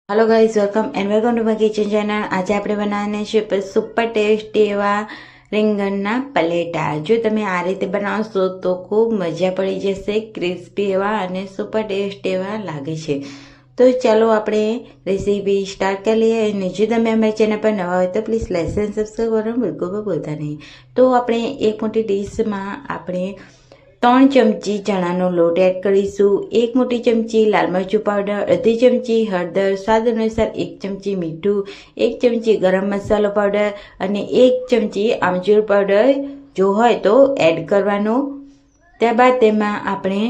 Hello guys, welcome and welcome to my kitchen channel. आज આપણે બનાવવાના છે સુપર ટેસ્ટી એવા રીંગણના પલેટા। જો તમે આ રીતે બનાવશો તો ખૂબ મજા પડી જશે, ક્રિસ્પી એવા અને સુપર ટેસ્ટી એવા લાગે છે। તો ચાલો આપણે રેસીપી સ્ટાર્ટ કરી લઈએ। અને જો તમે અમારી ચેનલ પર નવા હોય તો પ્લીઝ લાઈક એન્ડ સબસ્ક્રાઈબ કરવાનું બિલકુલ ભૂલતા નહીં। તો આપણે એક મોટી ડીશમાં આપણે 3 ચમચી ચણાનો લોટ એડ કરીશું, 1 મોટી ચમચી લાલ મરચું પાવડર, અડધી ચમચી હળદર, સ્વાદ અનુસાર 1 ચમચી મીઠું, 1 ચમચી ગરમ મસાલો પાવડર અને 1 ચમચી આમચૂર પાવડર જો હોય તો એડ કરવાનો। ત્યારબાદ તેમાં આપણે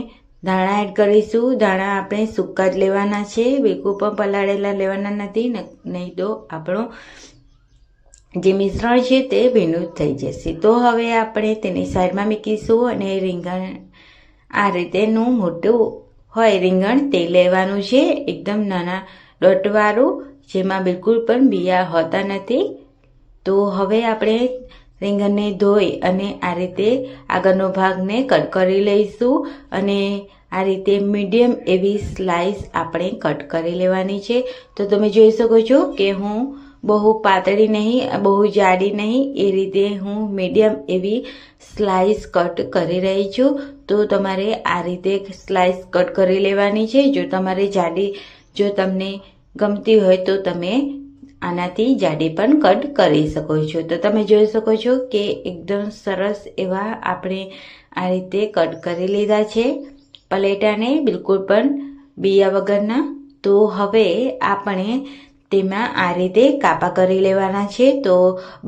ધાણા એડ કરીશું। ધાણા આપણે સૂકા જ લેવાના છે, બિલકુલ પણ પલાળેલા લેવાના નથી, નહીં તો આપણો જે મિશ્રણ છે તે ભીનું થઈ જશે। તો હવે આપણે તેની સાઈડમાં મૂકીશું અને રીંગણ આ રીતેનું મોટું હોય રીંગણ તે લેવાનું છે, એકદમ નાના ડોટવાળું, જેમાં બિલકુલ પણ બિયા હોતા નથી। તો હવે આપણે રીંગણને ધોઈ અને આ રીતે આગળનો ભાગને કટ કરી લઈશું અને આ રીતે મીડિયમ એવી સ્લાઈસ આપણે કટ કરી લેવાની છે। તો તમે જોઈ શકો છો કે હું બહુ પાતળી નહીં, બહુ જાડી નહીં, એ રીતે હું મીડિયમ એવી સ્લાઈસ કટ કરી રહી છું। તો તમારે આ રીતે સ્લાઈસ કટ કરી લેવાની છે। જો તમારે જાડી જો તમને ગમતી હોય તો તમે આનાથી જાડી પણ કટ કરી શકો છો। તો તમે જોઈ શકો છો કે એકદમ સરસ એવા આપણે આ રીતે કટ કરી લીધા છે પલેટાને, બિલકુલ પણ બિયા વગરના। તો હવે આપણે તેમાં આ રીતે કાપા કરી લેવાના છે। તો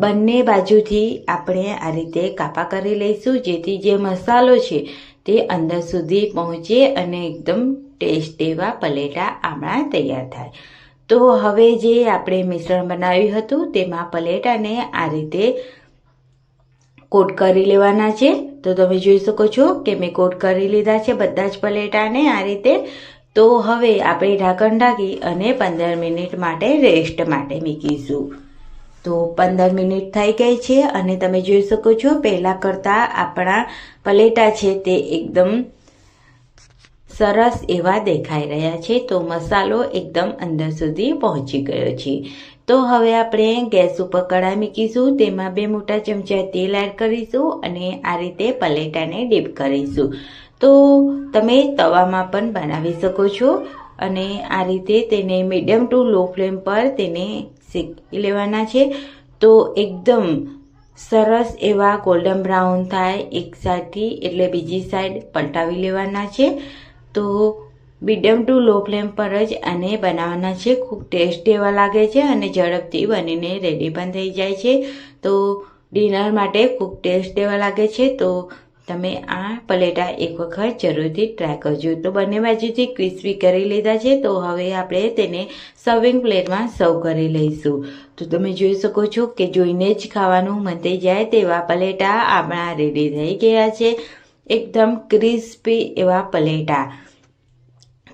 બંને બાજુથી આપણે આ રીતે કાપા કરી લઈશું, જેથી જે મસાલો છે તે અંદર સુધી પહોંચે અને એકદમ ટેસ્ટી એવા પલેટા આપણા તૈયાર થાય। તો હવે જે આપણે મિશ્રણ બનાવ્યું હતું તેમાં પલેટાને આ રીતે કોટ કરી લેવાના છે। તો તમે જોઈ શકો છો કે મેં કોટ કરી લીધા છે બધા જ પલેટાને આ રીતે। તો હવે આપણે ઢાંકણ ઢાંકી અને 15 મિનિટ માટે રેસ્ટ માટે મૂકીશું। તો 15 મિનિટ થઈ ગઈ છે અને તમે જોઈ શકો છો પહેલાં કરતાં આપણા પલેટા છે તે એકદમ સરસ એવા દેખાઈ રહ્યા છે। તો મસાલો એકદમ અંદર સુધી પહોંચી ગયો છે। તો હવે આપણે ગેસ ઉપર કઢાઈ મૂકીશું, તેમાં 2 મોટા ચમચા તેલ એડ કરીશું અને આ રીતે પલેટાને ડીપ કરીશું। તો તમે તવામાં પણ બનાવી શકો છો અને આ રીતે તેને મીડિયમ ટુ લો ફ્લેમ પર તેને શેકી લેવાના છે। તો એકદમ સરસ એવા ગોલ્ડન બ્રાઉન થાય એક સાઈડથી, એટલે બીજી સાઈડ પલટાવી લેવાના છે। તો મીડિયમ ટુ લો ફ્લેમ પર જ આને બનાવવાના છે। ખૂબ ટેસ્ટી એવા લાગે છે અને ઝડપથી બનીને રેડી પણ થઈ જાય છે। તો ડિનર માટે ખૂબ ટેસ્ટી એવા લાગે છે। તો તમે આ પલેટા એક વખત જરૂરથી ટ્રાય કરજો। તો બંને બાજુથી ક્રિસ્પી કરી લીધા છે। તો હવે આપણે તેને સર્વિંગ પ્લેટમાં સર્વ કરી લઈશું। તો તમે જોઈ શકો છો કે જોઈને જ ખાવાનું મન થઈ જાય તેવા પલેટા આપણા રેડી થઈ ગયા છે, એકદમ ક્રિસ્પી એવા પલેટા।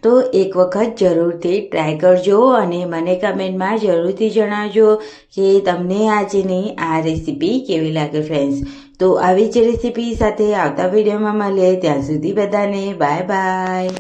તો એક વખત જરૂરથી ટ્રાય કરજો અને મને કમેન્ટમાં જરૂરથી જણાવજો કે તમને આજની આ રેસીપી કેવી લાગે ફ્રેન્ડ્સ। તો આવી જ રેસીપી સાથે આવતા વિડીયોમાં મળીએ, ત્યાં સુધી બધાને બાય બાય।